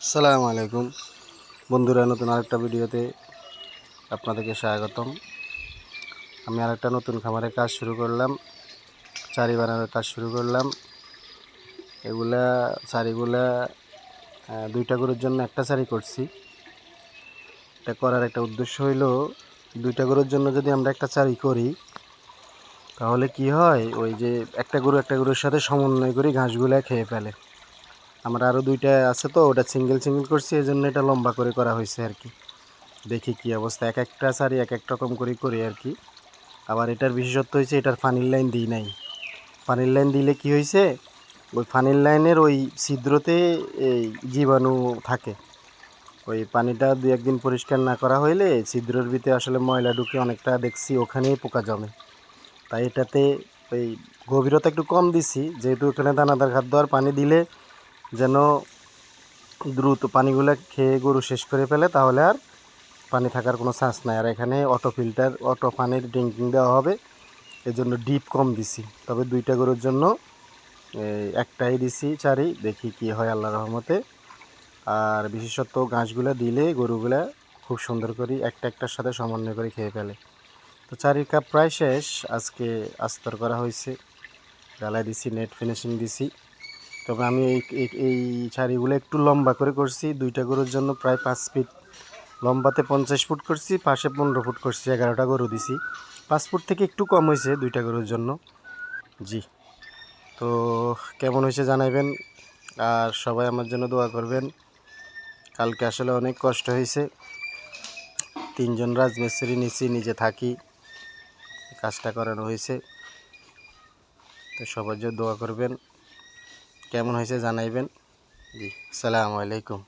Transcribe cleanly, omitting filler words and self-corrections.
আসসালামু আলাইকুম বন্ধুরা, নতুন আরেকটা ভিডিওতে আপনাদেরকে স্বাগতম। আমি আরেকটা নতুন খামারের কাজ শুরু করলাম, চারি বানানোর কাজ শুরু করলাম। এগুলা চারিগুলা দুইটা গরুর জন্য একটা চারি করছি। এটা করার একটা উদ্দেশ্য হইল, দুইটা গরুর জন্য যদি আমরা একটা চারি করি তাহলে কি হয়, ওই যে একটা গরুর সাথে সমন্বয় করি ঘাসগুলা খেয়ে ফেলে। আমরা আরও দুইটা আছে তো, ওটা সিঙ্গেল করছি, এই জন্য এটা লম্বা করে করা হয়েছে আর কি। দেখি কি অবস্থা, এক একটা সারি এক এক রকম করি আর কি। আবার এটার বিশেষত্ব হয়েছে এটার পানির লাইন দিই নাই। পানির লাইন দিলে কি হয়েছে, ওই পানির লাইনের ওই ছিদ্রতে এই জীবাণু থাকে। ওই পানিটা দু একদিন পরিষ্কার না করা হইলে ছিদ্রের ভিতরে আসলে ময়লা ঢুকে অনেকটা দেখছি ওখানেই পোকা জমে। তাই এটাতে ওই গভীরতা একটু কম দিছি, যেহেতু এখানে দানাদার খাদ্য আর পানি দিলে যেন দ্রুত পানিগুলো খেয়ে গরু শেষ করে ফেলে, তাহলে আর পানি থাকার কোনো চান্স নাই। আর এখানে অটো পানির ড্রিঙ্কিং দেওয়া হবে, এজন্য ডিপ কম দিছি। তবে দুইটা গরুর জন্য একটাই দিছি চারি, দেখি কি হয় আল্লাহর রহমতে। আর বিশেষত ঘাসগুলা দিলে গরুগুলা খুব সুন্দর করে একটার সাথে সমন্বয় করে খেয়ে ফেলে। তো চারির কাপ প্রায় শেষ, আজকে আস্তর করা হয়েছে, ঢালাই দিছি, নেট ফিনিশিং দিছি। তবে আমি এই চারিগুলো একটু লম্বা করে করছি, দুইটা গরুর জন্য প্রায় 5 ফিট লম্বাতে 50 ফুট করছি, পাশে 15 ফুট করছি, 11টা গরু দিছি। 5 ফুট থেকে একটু কম হয়েছে দুইটা গরুর জন্য। জি, তো কেমন হয়েছে জানাইবেন, আর সবাই আমার জন্য দোয়া করবেন। কালকে আসলে অনেক কষ্ট হয়েছে, 3জন রাজমিস্ত্রি নিচে নিজে থাকি কাজটা করানো হয়েছে। তো সবার জন্য দোয়া করবেন, কেমন হয়েছে জানাইবেন। জি, আসসালামু আলাইকুম।